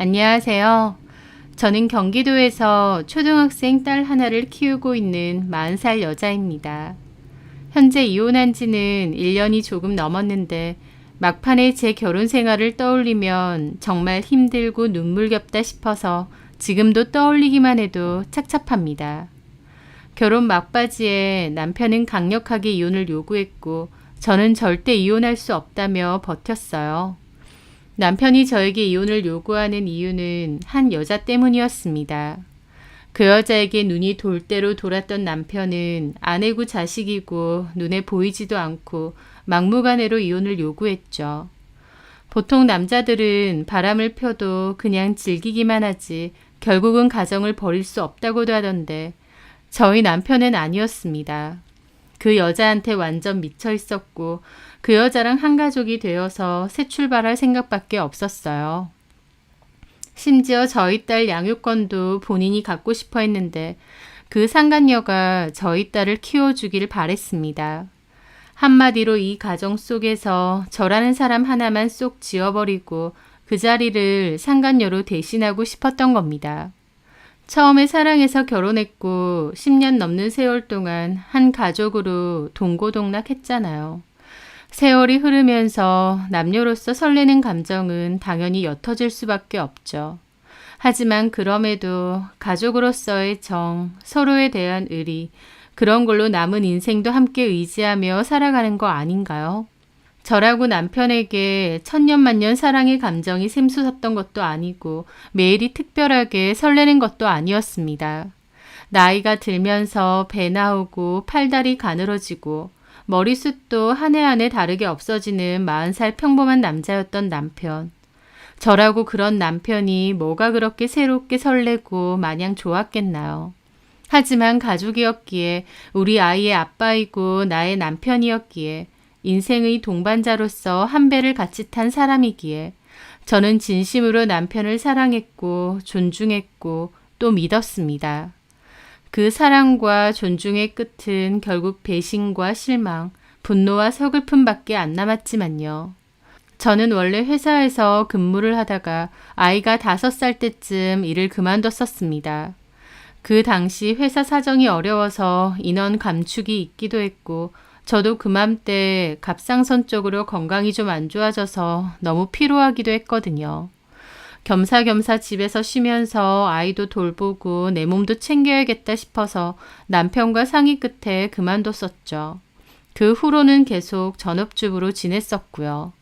안녕하세요. 저는 경기도에서 초등학생 딸 하나를 키우고 있는 40살 여자입니다. 현재 이혼한 지는 1년이 조금 넘었는데 막판에 제 결혼 생활을 떠올리면 정말 힘들고 눈물겹다 싶어서 지금도 떠올리기만 해도 착잡합니다. 결혼 막바지에 남편은 강력하게 이혼을 요구했고 저는 절대 이혼할 수 없다며 버텼어요. 남편이 저에게 이혼을 요구하는 이유는 한 여자 때문이었습니다. 그 여자에게 눈이 돌 대로 돌았던 남편은 아내고 자식이고 눈에 보이지도 않고 막무가내로 이혼을 요구했죠. 보통 남자들은 바람을 펴도 그냥 즐기기만 하지 결국은 가정을 버릴 수 없다고도 하던데 저희 남편은 아니었습니다. 그 여자한테 완전 미쳐 있었고 그 여자랑 한 가족이 되어서 새 출발할 생각밖에 없었어요. 심지어 저희 딸 양육권도 본인이 갖고 싶어 했는데 그 상간녀가 저희 딸을 키워주길 바랬습니다. 한마디로 이 가정 속에서 저라는 사람 하나만 쏙 지워버리고 그 자리를 상간녀로 대신하고 싶었던 겁니다. 처음에 사랑해서 결혼했고 10년 넘는 세월 동안 한 가족으로 동고동락했잖아요. 세월이 흐르면서 남녀로서 설레는 감정은 당연히 옅어질 수밖에 없죠. 하지만 그럼에도 가족으로서의 정, 서로에 대한 의리, 그런 걸로 남은 인생도 함께 의지하며 살아가는 거 아닌가요? 저라고 남편에게 천년만년 사랑의 감정이 샘솟았던 것도 아니고 매일이 특별하게 설레는 것도 아니었습니다. 나이가 들면서 배 나오고 팔다리 가늘어지고 머리숱도 한 해 한 해 다르게 없어지는 40살 평범한 남자였던 남편. 저라고 그런 남편이 뭐가 그렇게 새롭게 설레고 마냥 좋았겠나요? 하지만 가족이었기에 우리 아이의 아빠이고 나의 남편이었기에 인생의 동반자로서 한 배를 같이 탄 사람이기에 저는 진심으로 남편을 사랑했고 존중했고 또 믿었습니다. 그 사랑과 존중의 끝은 결국 배신과 실망, 분노와 서글픔밖에 안 남았지만요. 저는 원래 회사에서 근무를 하다가 아이가 5살 때쯤 일을 그만뒀었습니다. 그 당시 회사 사정이 어려워서 인원 감축이 있기도 했고 저도 그맘때 갑상선적으로 건강이 좀 안 좋아져서 너무 피로하기도 했거든요. 겸사겸사 집에서 쉬면서 아이도 돌보고 내 몸도 챙겨야겠다 싶어서 남편과 상의 끝에 그만뒀었죠. 그 후로는 계속 전업주부로 지냈었고요.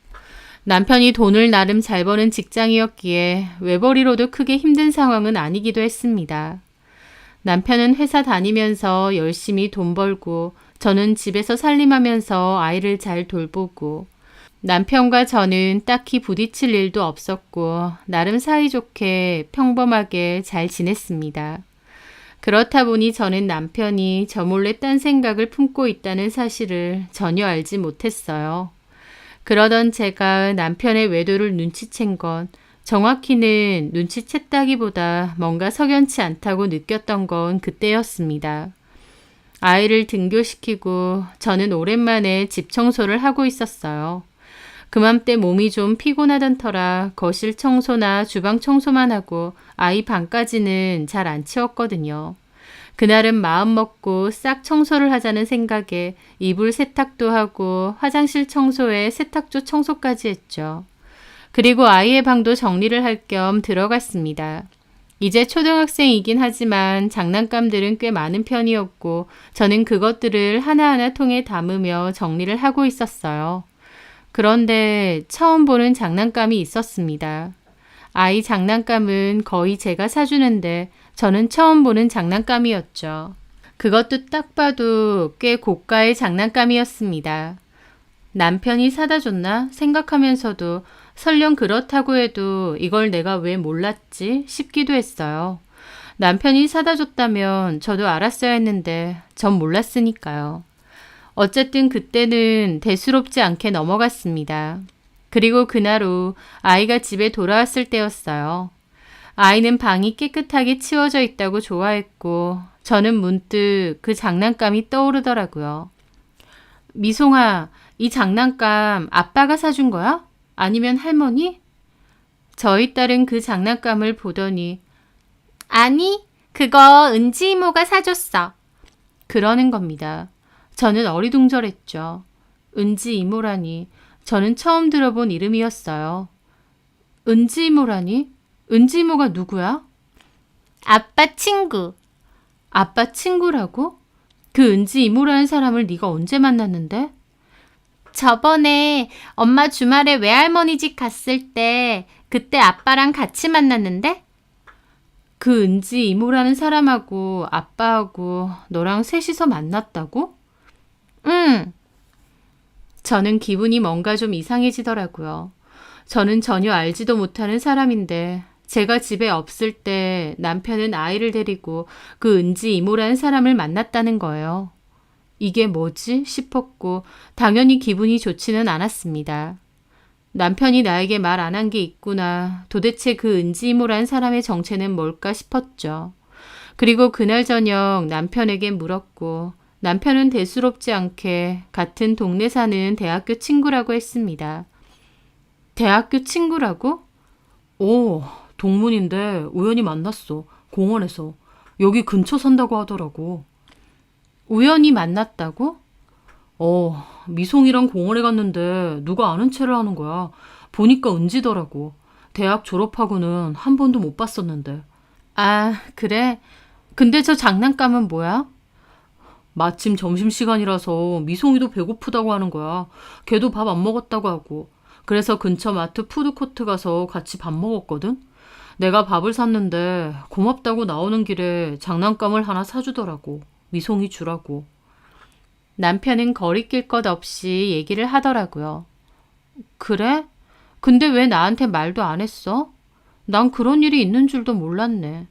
남편이 돈을 나름 잘 버는 직장이었기에 외벌이로도 크게 힘든 상황은 아니기도 했습니다. 남편은 회사 다니면서 열심히 돈 벌고 저는 집에서 살림하면서 아이를 잘 돌보고 남편과 저는 딱히 부딪힐 일도 없었고 나름 사이좋게 평범하게 잘 지냈습니다. 그렇다 보니 저는 남편이 저 몰래 딴 생각을 품고 있다는 사실을 전혀 알지 못했어요. 그러던 제가 남편의 외도를 눈치챈 건 정확히는 눈치챘다기보다 뭔가 석연치 않다고 느꼈던 건 그때였습니다. 아이를 등교시키고 저는 오랜만에 집 청소를 하고 있었어요. 그맘때 몸이 좀 피곤하던 터라 거실 청소나 주방 청소만 하고 아이 방까지는 잘 안 치웠거든요. 그날은 마음 먹고 싹 청소를 하자는 생각에 이불 세탁도 하고 화장실 청소에 세탁조 청소까지 했죠. 그리고 아이의 방도 정리를 할 겸 들어갔습니다. 이제 초등학생이긴 하지만 장난감들은 꽤 많은 편이었고 저는 그것들을 하나하나 통에 담으며 정리를 하고 있었어요. 그런데 처음 보는 장난감이 있었습니다. 아이 장난감은 거의 제가 사주는데 저는 처음 보는 장난감이었죠. 그것도 딱 봐도 꽤 고가의 장난감이었습니다. 남편이 사다 줬나 생각하면서도 설령 그렇다고 해도 이걸 내가 왜 몰랐지 싶기도 했어요. 남편이 사다 줬다면 저도 알았어야 했는데 전 몰랐으니까요. 어쨌든 그때는 대수롭지 않게 넘어갔습니다. 그리고 그날 후 아이가 집에 돌아왔을 때였어요. 아이는 방이 깨끗하게 치워져 있다고 좋아했고 저는 문득 그 장난감이 떠오르더라고요. 미송아, 이 장난감 아빠가 사준 거야? 아니면 할머니? 저희 딸은 그 장난감을 보더니 아니, 그거 은지 이모가 사줬어. 그러는 겁니다. 저는 어리둥절했죠. 은지 이모라니 저는 처음 들어본 이름이었어요. 은지 이모라니? 은지 이모가 누구야? 아빠 친구. 아빠 친구라고? 그 은지 이모라는 사람을 네가 언제 만났는데? 저번에 엄마 주말에 외할머니 집 갔을 때 그때 아빠랑 같이 만났는데? 그 은지 이모라는 사람하고 아빠하고 너랑 셋이서 만났다고? 응. 저는 기분이 뭔가 좀 이상해지더라고요. 저는 전혀 알지도 못하는 사람인데 제가 집에 없을 때 남편은 아이를 데리고 그 은지 이모라는 사람을 만났다는 거예요. 이게 뭐지? 싶었고 당연히 기분이 좋지는 않았습니다. 남편이 나에게 말 안 한 게 있구나. 도대체 그 은지 이모라는 사람의 정체는 뭘까 싶었죠. 그리고 그날 저녁 남편에게 물었고 남편은 대수롭지 않게 같은 동네 사는 대학교 친구라고 했습니다. 대학교 친구라고? 오, 동문인데 우연히 만났어. 공원에서. 여기 근처 산다고 하더라고. 우연히 만났다고? 미송이랑 공원에 갔는데 누가 아는 체를 하는 거야. 보니까 은지더라고. 대학 졸업하고는 한 번도 못 봤었는데. 아, 그래? 근데 저 장난감은 뭐야? 마침 점심시간이라서 미송이도 배고프다고 하는 거야. 걔도 밥 안 먹었다고 하고. 그래서 근처 마트 푸드코트 가서 같이 밥 먹었거든? 내가 밥을 샀는데 고맙다고 나오는 길에 장난감을 하나 사주더라고. 미송이 주라고. 남편은 거리낄 것 없이 얘기를 하더라고요. 그래? 근데 왜 나한테 말도 안 했어? 난 그런 일이 있는 줄도 몰랐네.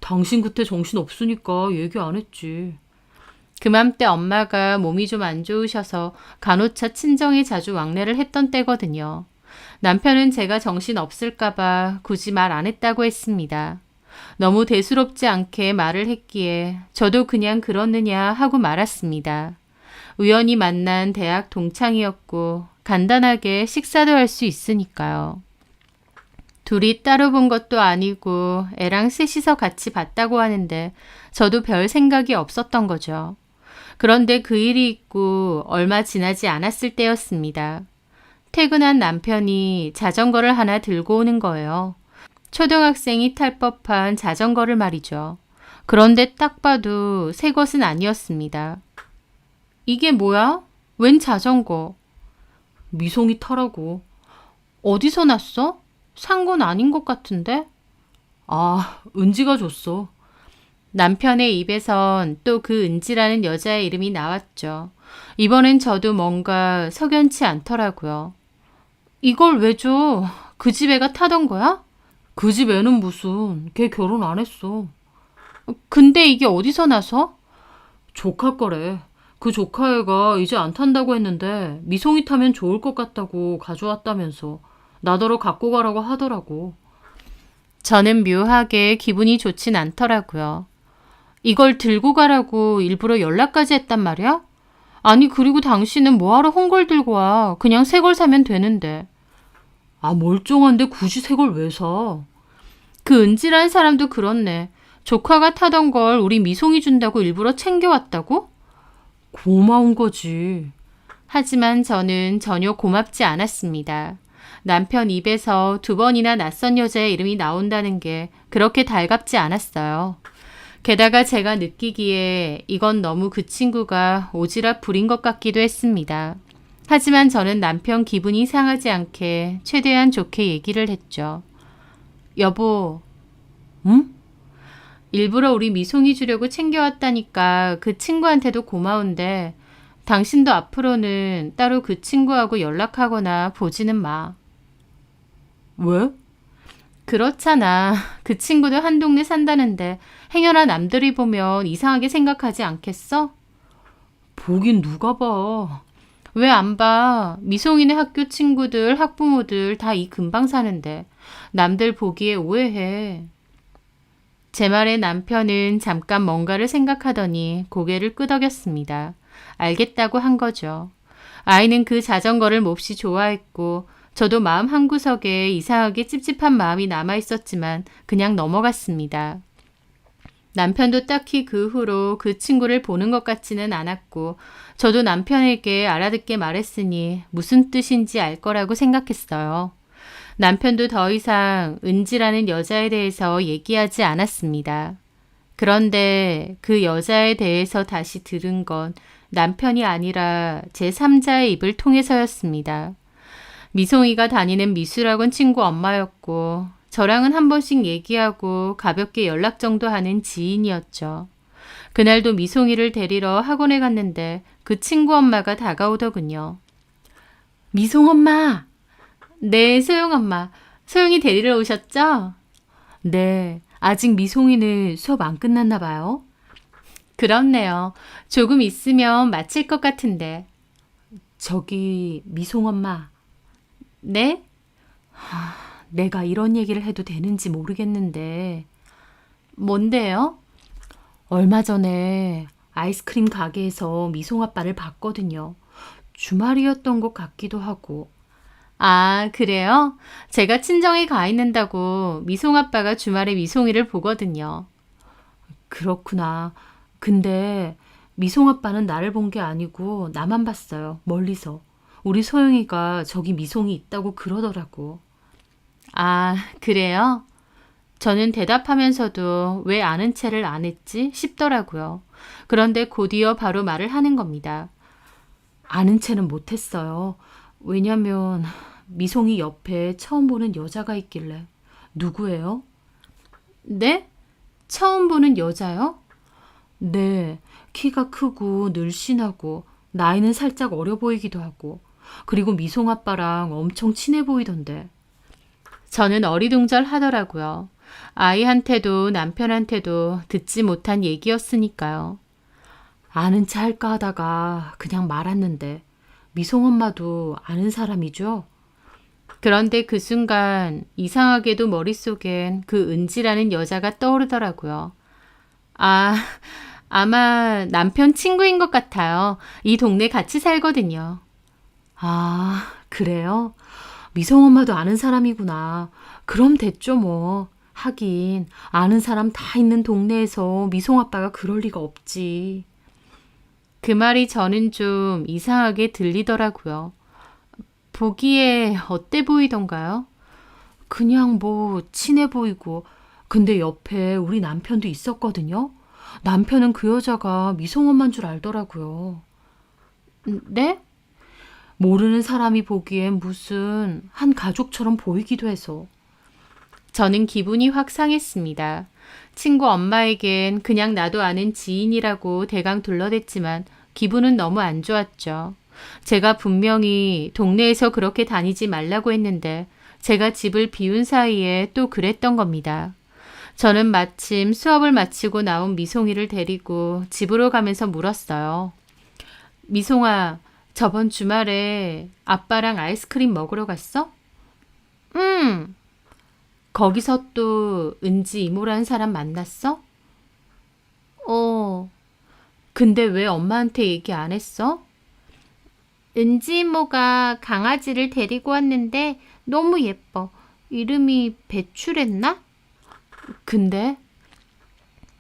당신 그때 정신 없으니까 얘기 안 했지. 그맘때 엄마가 몸이 좀 안 좋으셔서 간호차 친정에 자주 왕래를 했던 때거든요. 남편은 제가 정신 없을까봐 굳이 말 안 했다고 했습니다. 너무 대수롭지 않게 말을 했기에 저도 그냥 그렇느냐 하고 말았습니다. 우연히 만난 대학 동창이었고 간단하게 식사도 할 수 있으니까요. 둘이 따로 본 것도 아니고 애랑 셋이서 같이 봤다고 하는데 저도 별 생각이 없었던 거죠. 그런데 그 일이 있고 얼마 지나지 않았을 때였습니다. 퇴근한 남편이 자전거를 하나 들고 오는 거예요. 초등학생이 탈 법한 자전거를 말이죠. 그런데 딱 봐도 새 것은 아니었습니다. 이게 뭐야? 웬 자전거? 미송이 타라고. 어디서 났어? 산 건 아닌 것 같은데? 아, 은지가 줬어. 남편의 입에선 또 그 은지라는 여자의 이름이 나왔죠. 이번엔 저도 뭔가 석연치 않더라고요. 이걸 왜 줘? 그 집 애가 타던 거야? 그 집 애는 무슨, 걔 결혼 안 했어. 근데 이게 어디서 나서? 조카 거래. 그 조카 애가 이제 안 탄다고 했는데 미송이 타면 좋을 것 같다고 가져왔다면서 나더러 갖고 가라고 하더라고. 저는 묘하게 기분이 좋진 않더라고요. 이걸 들고 가라고 일부러 연락까지 했단 말이야? 아니 그리고 당신은 뭐하러 홍걸 들고 와. 그냥 새 걸 사면 되는데. 아 멀쩡한데 굳이 새 걸 왜 사? 그 은지라는 사람도 그렇네. 조카가 타던 걸 우리 미송이 준다고 일부러 챙겨왔다고? 고마운 거지. 하지만 저는 전혀 고맙지 않았습니다. 남편 입에서 2번이나 낯선 여자의 이름이 나온다는 게 그렇게 달갑지 않았어요. 게다가 제가 느끼기에 이건 너무 그 친구가 오지랖 부린 것 같기도 했습니다. 하지만 저는 남편 기분이 상하지 않게 최대한 좋게 얘기를 했죠. 여보, 응? 일부러 우리 미송이 주려고 챙겨왔다니까 그 친구한테도 고마운데 당신도 앞으로는 따로 그 친구하고 연락하거나 보지는 마. 왜? 그렇잖아. 그 친구도 한 동네 산다는데 행여나 남들이 보면 이상하게 생각하지 않겠어? 보긴 누가 봐. 왜 안 봐? 미송이네 학교 친구들, 학부모들 다 이 근방 사는데 남들 보기에 오해해. 제 말에 남편은 잠깐 뭔가를 생각하더니 고개를 끄덕였습니다. 알겠다고 한 거죠. 아이는 그 자전거를 몹시 좋아했고 저도 마음 한구석에 이상하게 찝찝한 마음이 남아있었지만 그냥 넘어갔습니다. 남편도 딱히 그 후로 그 친구를 보는 것 같지는 않았고 저도 남편에게 알아듣게 말했으니 무슨 뜻인지 알 거라고 생각했어요. 남편도 더 이상 은지라는 여자에 대해서 얘기하지 않았습니다. 그런데 그 여자에 대해서 다시 들은 건 남편이 아니라 제3자의 입을 통해서였습니다. 미송이가 다니는 미술학원 친구 엄마였고 저랑은 한 번씩 얘기하고 가볍게 연락 정도 하는 지인이었죠. 그날도 미송이를 데리러 학원에 갔는데 그 친구 엄마가 다가오더군요. 미송 엄마! 네, 소영 엄마. 소영이 데리러 오셨죠? 네, 아직 미송이는 수업 안 끝났나 봐요. 그렇네요. 조금 있으면 마칠 것 같은데. 저기 미송 엄마. 네? 내가 이런 얘기를 해도 되는지 모르겠는데. 뭔데요? 얼마 전에 아이스크림 가게에서 미송 아빠를 봤거든요. 주말이었던 것 같기도 하고. 아, 그래요? 제가 친정에 가 있는다고 미송 아빠가 주말에 미송이를 보거든요. 그렇구나. 근데 미송 아빠는 나를 본 게 아니고 나만 봤어요. 멀리서. 우리 소영이가 저기 미송이 있다고 그러더라고. 아, 그래요? 저는 대답하면서도 왜 아는 체를 안 했지 싶더라고요. 그런데 곧이어 바로 말을 하는 겁니다. 아는 체는 못했어요. 왜냐면 미송이 옆에 처음 보는 여자가 있길래. 누구예요? 네? 처음 보는 여자요? 네, 키가 크고 늘씬하고 나이는 살짝 어려 보이기도 하고 그리고 미송 아빠랑 엄청 친해 보이던데. 저는 어리둥절하더라고요. 아이한테도 남편한테도 듣지 못한 얘기였으니까요. 아는 체 할까 하다가 그냥 말았는데 미송 엄마도 아는 사람이죠? 그런데 그 순간 이상하게도 머릿속엔 그 은지라는 여자가 떠오르더라고요. 아, 아마 남편 친구인 것 같아요. 이 동네 같이 살거든요. 아, 그래요? 미성 엄마도 아는 사람이구나. 그럼 됐죠, 뭐. 하긴, 아는 사람 다 있는 동네에서 미송 아빠가 그럴 리가 없지. 그 말이 저는 좀 이상하게 들리더라고요. 보기에 어때 보이던가요? 그냥 뭐 친해 보이고. 근데 옆에 우리 남편도 있었거든요. 남편은 그 여자가 미송 엄마인 줄 알더라고요. 네? 모르는 사람이 보기엔 무슨 한 가족처럼 보이기도 해서. 저는 기분이 확 상했습니다. 친구 엄마에겐 그냥 나도 아는 지인이라고 대강 둘러댔지만 기분은 너무 안 좋았죠. 제가 분명히 동네에서 그렇게 다니지 말라고 했는데 제가 집을 비운 사이에 또 그랬던 겁니다. 저는 마침 수업을 마치고 나온 미송이를 데리고 집으로 가면서 물었어요. 미송아, 저번 주말에 아빠랑 아이스크림 먹으러 갔어? 응. 거기서 또 은지 이모라는 사람 만났어? 어. 근데 왜 엄마한테 얘기 안 했어? 은지 이모가 강아지를 데리고 왔는데 너무 예뻐. 이름이 배추랬나? 근데?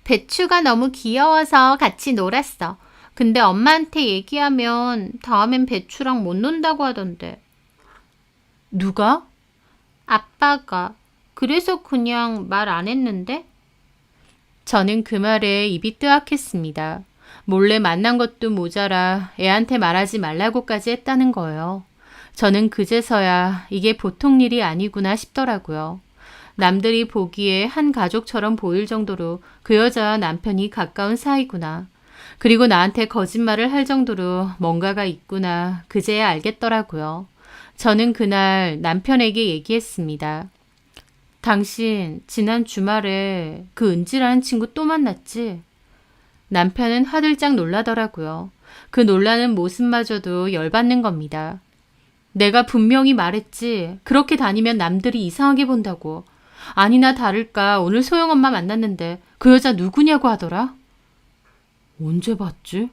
배추가 너무 귀여워서 같이 놀았어. 근데 엄마한테 얘기하면 다음엔 배추랑 못 논다고 하던데. 누가? 아빠가. 그래서 그냥 말 안 했는데? 저는 그 말에 입이 뜨악했습니다. 몰래 만난 것도 모자라 애한테 말하지 말라고까지 했다는 거예요. 저는 그제서야 이게 보통 일이 아니구나 싶더라고요. 남들이 보기에 한 가족처럼 보일 정도로 그 여자와 남편이 가까운 사이구나. 그리고 나한테 거짓말을 할 정도로 뭔가가 있구나. 그제야 알겠더라고요. 저는 그날 남편에게 얘기했습니다. 당신 지난 주말에 그 은지라는 친구 또 만났지? 남편은 화들짝 놀라더라고요. 그 놀라는 모습마저도 열받는 겁니다. 내가 분명히 말했지. 그렇게 다니면 남들이 이상하게 본다고. 아니나 다를까 오늘 소영엄마 만났는데 그 여자 누구냐고 하더라. 언제 봤지?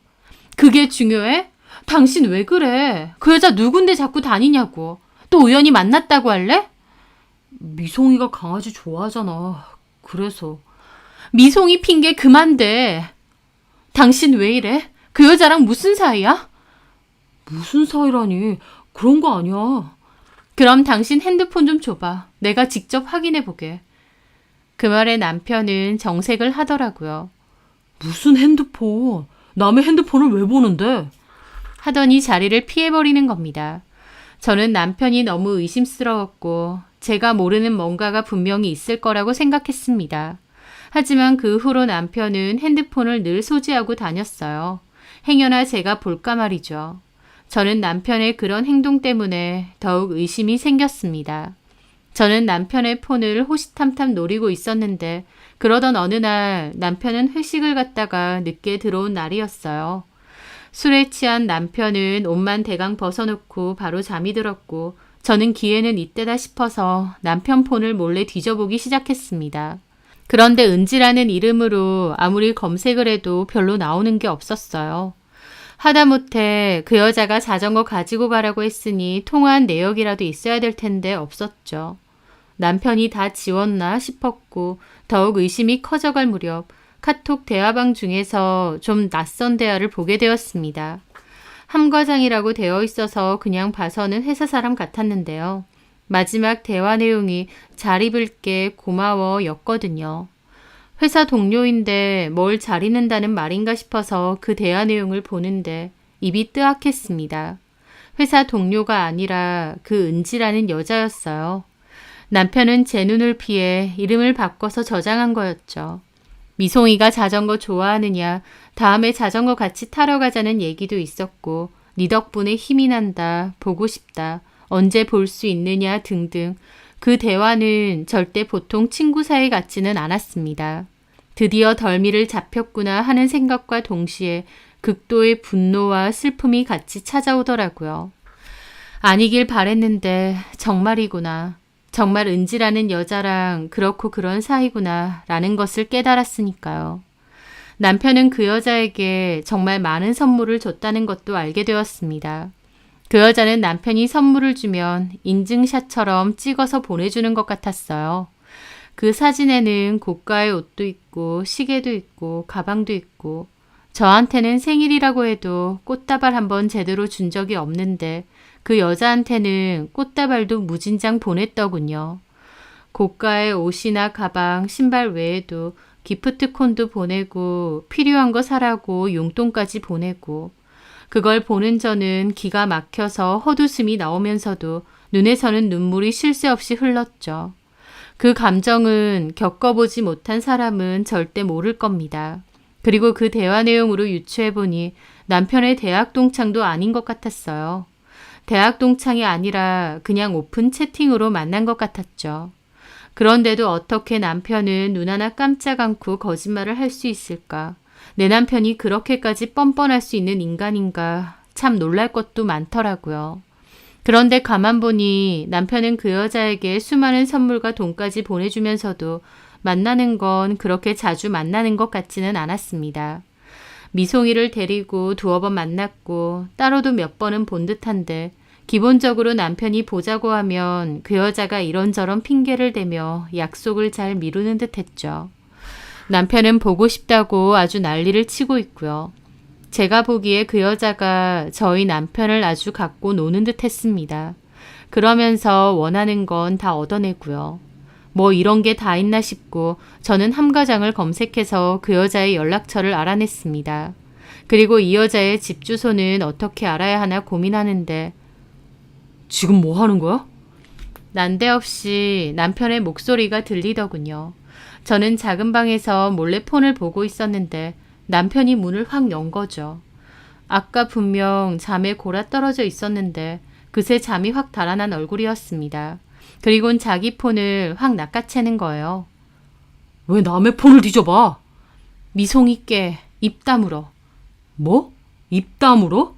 그게 중요해? 당신 왜 그래? 그 여자 누군데 자꾸 다니냐고. 또 우연히 만났다고 할래? 미송이가 강아지 좋아하잖아. 그래서. 미송이 핑계 그만 대. 당신 왜 이래? 그 여자랑 무슨 사이야? 무슨 사이라니. 그런 거 아니야. 그럼 당신 핸드폰 좀 줘봐. 내가 직접 확인해 보게. 그 말에 남편은 정색을 하더라고요. 무슨 핸드폰? 남의 핸드폰을 왜 보는데? 하더니 자리를 피해버리는 겁니다. 저는 남편이 너무 의심스러웠고 제가 모르는 뭔가가 분명히 있을 거라고 생각했습니다. 하지만 그 후로 남편은 핸드폰을 늘 소지하고 다녔어요. 행여나 제가 볼까 말이죠. 저는 남편의 그런 행동 때문에 더욱 의심이 생겼습니다. 저는 남편의 폰을 호시탐탐 노리고 있었는데 그러던 어느 날 남편은 회식을 갔다가 늦게 들어온 날이었어요. 술에 취한 남편은 옷만 대강 벗어놓고 바로 잠이 들었고 저는 기회는 이때다 싶어서 남편 폰을 몰래 뒤져보기 시작했습니다. 그런데 은지라는 이름으로 아무리 검색을 해도 별로 나오는 게 없었어요. 하다못해 그 여자가 자전거 가지고 가라고 했으니 통화한 내역이라도 있어야 될 텐데 없었죠. 남편이 다 지웠나 싶었고 더욱 의심이 커져갈 무렵 카톡 대화방 중에서 좀 낯선 대화를 보게 되었습니다. 함과장이라고 되어 있어서 그냥 봐서는 회사 사람 같았는데요. 마지막 대화 내용이 잘 입을게 고마워 였거든요. 회사 동료인데 뭘 잘 입는다는 말인가 싶어서 그 대화 내용을 보는데 입이 뜨악했습니다. 회사 동료가 아니라 그 은지라는 여자였어요. 남편은 제 눈을 피해 이름을 바꿔서 저장한 거였죠. 미송이가 자전거 좋아하느냐, 다음에 자전거 같이 타러 가자는 얘기도 있었고 네 덕분에 힘이 난다, 보고 싶다, 언제 볼 수 있느냐 등등 그 대화는 절대 보통 친구 사이 같지는 않았습니다. 드디어 덜미를 잡혔구나 하는 생각과 동시에 극도의 분노와 슬픔이 같이 찾아오더라고요. 아니길 바랬는데 정말이구나. 정말 은지라는 여자랑 그렇고 그런 사이구나 라는 것을 깨달았으니까요. 남편은 그 여자에게 정말 많은 선물을 줬다는 것도 알게 되었습니다. 그 여자는 남편이 선물을 주면 인증샷처럼 찍어서 보내주는 것 같았어요. 그 사진에는 고가의 옷도 있고 시계도 있고 가방도 있고 저한테는 생일이라고 해도 꽃다발 한번 제대로 준 적이 없는데 그 여자한테는 꽃다발도 무진장 보냈더군요. 고가의 옷이나 가방, 신발 외에도 기프트콘도 보내고 필요한 거 사라고 용돈까지 보내고 그걸 보는 저는 기가 막혀서 헛웃음이 나오면서도 눈에서는 눈물이 쉴 새 없이 흘렀죠. 그 감정은 겪어보지 못한 사람은 절대 모를 겁니다. 그리고 그 대화 내용으로 유추해보니 남편의 대학 동창도 아닌 것 같았어요. 대학 동창이 아니라 그냥 오픈 채팅으로 만난 것 같았죠. 그런데도 어떻게 남편은 눈 하나 깜짝 않고 거짓말을 할 수 있을까? 내 남편이 그렇게까지 뻔뻔할 수 있는 인간인가? 참 놀랄 것도 많더라고요. 그런데 가만 보니 남편은 그 여자에게 수많은 선물과 돈까지 보내주면서도 만나는 건 그렇게 자주 만나는 것 같지는 않았습니다. 미송이를 데리고 두어 번 만났고 따로도 몇 번은 본 듯한데 기본적으로 남편이 보자고 하면 그 여자가 이런저런 핑계를 대며 약속을 잘 미루는 듯 했죠. 남편은 보고 싶다고 아주 난리를 치고 있고요. 제가 보기에 그 여자가 저희 남편을 아주 갖고 노는 듯 했습니다. 그러면서 원하는 건 다 얻어내고요. 뭐 이런 게 다 있나 싶고 저는 함과장을 검색해서 그 여자의 연락처를 알아냈습니다. 그리고 이 여자의 집 주소는 어떻게 알아야 하나 고민하는데 지금 뭐 하는 거야? 난데없이 남편의 목소리가 들리더군요. 저는 작은 방에서 몰래 폰을 보고 있었는데 남편이 문을 확 연 거죠. 아까 분명 잠에 골아 떨어져 있었는데 그새 잠이 확 달아난 얼굴이었습니다. 그리곤 자기 폰을 확 낚아채는 거예요. 왜 남의 폰을 뒤져봐? 미송이 깨 입 다물어. 뭐? 입 다물어?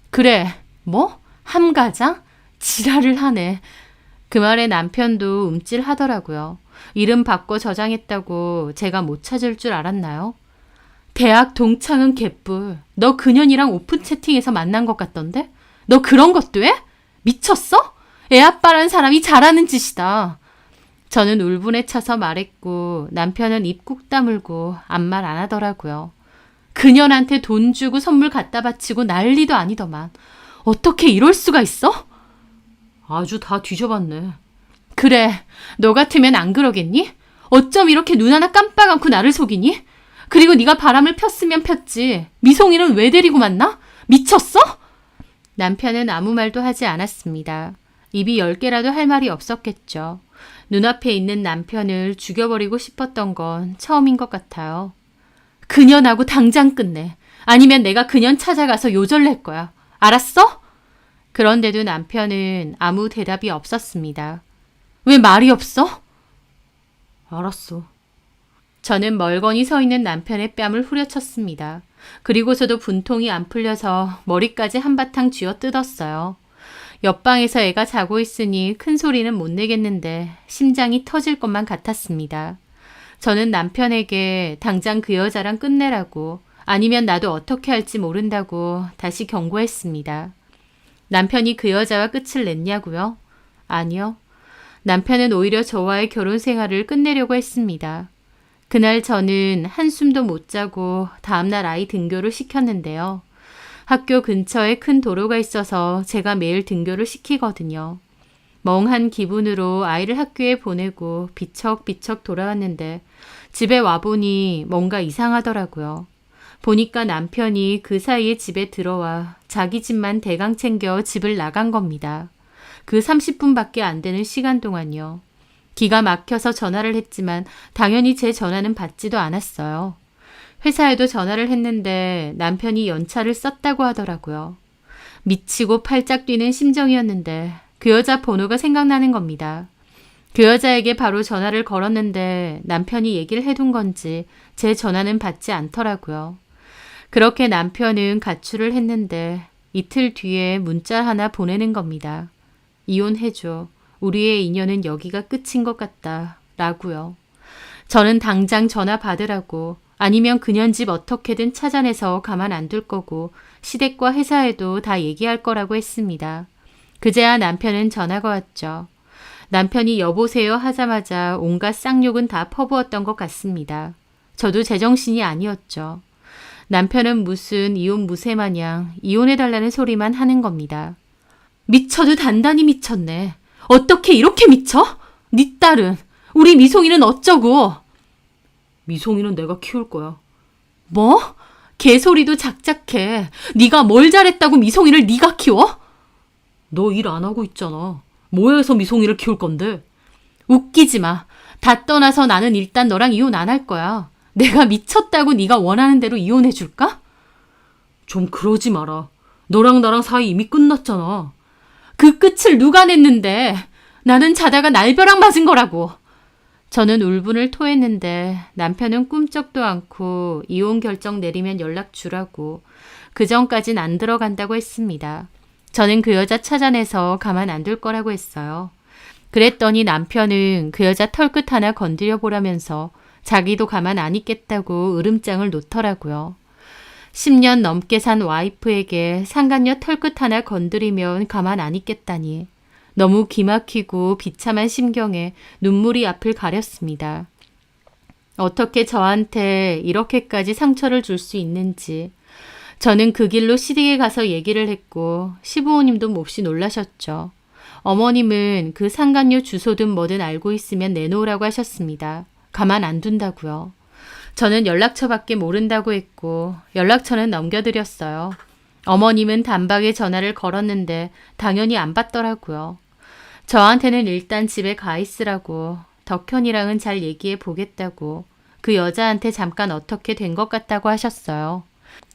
그래. 뭐? 함가장? 지랄을 하네. 그 말에 남편도 움찔하더라고요. 이름 바꿔 저장했다고 제가 못 찾을 줄 알았나요? 대학 동창은 개뿔. 너 그년이랑 오픈 채팅에서 만난 것 같던데? 너 그런 것도 해? 미쳤어? 애 아빠라는 사람이 잘하는 짓이다. 저는 울분에 차서 말했고 남편은 입 꾹 다물고 아무 말 안 하더라고요. 그년한테 돈 주고 선물 갖다 바치고 난리도 아니더만. 어떻게 이럴 수가 있어? 아주 다 뒤져봤네. 그래, 너 같으면 안 그러겠니? 어쩜 이렇게 눈 하나 깜빡 않고 나를 속이니? 그리고 네가 바람을 폈으면 폈지. 미송이는 왜 데리고 만나? 미쳤어? 남편은 아무 말도 하지 않았습니다. 입이 10개라도 할 말이 없었겠죠. 눈앞에 있는 남편을 죽여버리고 싶었던 건 처음인 것 같아요. 그년하고 당장 끝내. 아니면 내가 그년 찾아가서 요절낼 거야. 알았어? 그런데도 남편은 아무 대답이 없었습니다. 왜 말이 없어? 알았어. 저는 멀거니 서 있는 남편의 뺨을 후려쳤습니다. 그리고서도 분통이 안 풀려서 머리까지 한바탕 쥐어뜯었어요. 옆방에서 애가 자고 있으니 큰 소리는 못 내겠는데 심장이 터질 것만 같았습니다. 저는 남편에게 당장 그 여자랑 끝내라고, 아니면 나도 어떻게 할지 모른다고 다시 경고했습니다. 남편이 그 여자와 끝을 냈냐고요? 아니요. 남편은 오히려 저와의 결혼 생활을 끝내려고 했습니다. 그날 저는 한숨도 못 자고 다음날 아이 등교를 시켰는데요. 학교 근처에 큰 도로가 있어서 제가 매일 등교를 시키거든요. 멍한 기분으로 아이를 학교에 보내고 비척비척 돌아왔는데 집에 와보니 뭔가 이상하더라고요. 보니까 남편이 그 사이에 집에 들어와 자기 집만 대강 챙겨 집을 나간 겁니다. 그 30분밖에 안 되는 시간 동안요. 기가 막혀서 전화를 했지만 당연히 제 전화는 받지도 않았어요. 회사에도 전화를 했는데 남편이 연차를 썼다고 하더라고요. 미치고 팔짝 뛰는 심정이었는데 그 여자 번호가 생각나는 겁니다. 그 여자에게 바로 전화를 걸었는데 남편이 얘기를 해둔 건지 제 전화는 받지 않더라고요. 그렇게 남편은 가출을 했는데 이틀 뒤에 문자 하나 보내는 겁니다. 이혼해줘. 우리의 인연은 여기가 끝인 것 같다. 라고요. 저는 당장 전화 받으라고, 아니면 그년 집 어떻게든 찾아내서 가만 안 둘 거고 시댁과 회사에도 다 얘기할 거라고 했습니다. 그제야 남편은 전화가 왔죠. 남편이 여보세요 하자마자 온갖 쌍욕은 다 퍼부었던 것 같습니다. 저도 제정신이 아니었죠. 남편은 무슨 이혼 무쇠 마냥 이혼해달라는 소리만 하는 겁니다. 미쳐도 단단히 미쳤네. 어떻게 이렇게 미쳐? 네 딸은, 우리 미송이는 어쩌고? 미송이는 내가 키울 거야. 뭐? 개소리도 작작해. 네가 뭘 잘했다고 미송이를 네가 키워? 너 일 안 하고 있잖아. 뭐 해서 미송이를 키울 건데? 웃기지 마. 다 떠나서 나는 일단 너랑 이혼 안 할 거야. 내가 미쳤다고 네가 원하는 대로 이혼해 줄까? 좀 그러지 마라. 너랑 나랑 사이 이미 끝났잖아. 그 끝을 누가 냈는데? 나는 자다가 날벼락 맞은 거라고. 저는 울분을 토했는데 남편은 꿈쩍도 않고 이혼 결정 내리면 연락 주라고, 그 전까진 안 들어간다고 했습니다. 저는 그 여자 찾아내서 가만 안 둘 거라고 했어요. 그랬더니 남편은 그 여자 털끝 하나 건드려 보라면서 자기도 가만 안 있겠다고 으름장을 놓더라고요. 10년 넘게 산 와이프에게 상간녀 털끝 하나 건드리면 가만 안 있겠다니. 너무 기막히고 비참한 심경에 눈물이 앞을 가렸습니다. 어떻게 저한테 이렇게까지 상처를 줄 수 있는지. 저는 그 길로 시댁에 가서 얘기를 했고 시부모님도 몹시 놀라셨죠. 어머님은 그 상간녀 주소든 뭐든 알고 있으면 내놓으라고 하셨습니다. 가만 안 둔다고요. 저는 연락처밖에 모른다고 했고 연락처는 넘겨드렸어요. 어머님은 단박에 전화를 걸었는데 당연히 안 받더라고요. 저한테는 일단 집에 가 있으라고, 덕현이랑은 잘 얘기해 보겠다고, 그 여자한테 잠깐 어떻게 된 것 같다고 하셨어요.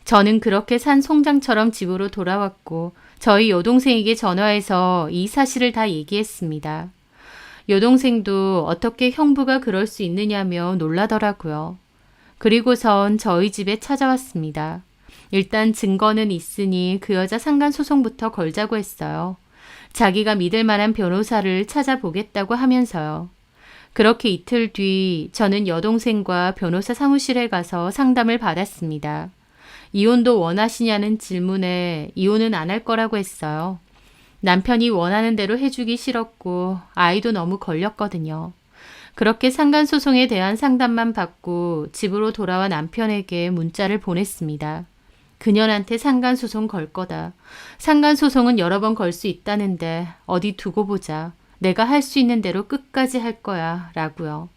저는 그렇게 산 송장처럼 집으로 돌아왔고 저희 여동생에게 전화해서 이 사실을 다 얘기했습니다. 여동생도 어떻게 형부가 그럴 수 있느냐며 놀라더라고요. 그리고선 저희 집에 찾아왔습니다. 일단 증거는 있으니 그 여자 상간소송부터 걸자고 했어요. 자기가 믿을 만한 변호사를 찾아보겠다고 하면서요. 그렇게 이틀 뒤 저는 여동생과 변호사 사무실에 가서 상담을 받았습니다. 이혼도 원하시냐는 질문에 이혼은 안 할 거라고 했어요. 남편이 원하는 대로 해주기 싫었고 아이도 너무 걸렸거든요. 그렇게 상간소송에 대한 상담만 받고 집으로 돌아와 남편에게 문자를 보냈습니다. 그년한테 상간소송 걸 거다. 상간소송은 여러 번 걸 수 있다는데 어디 두고 보자. 내가 할 수 있는 대로 끝까지 할 거야. 라고요.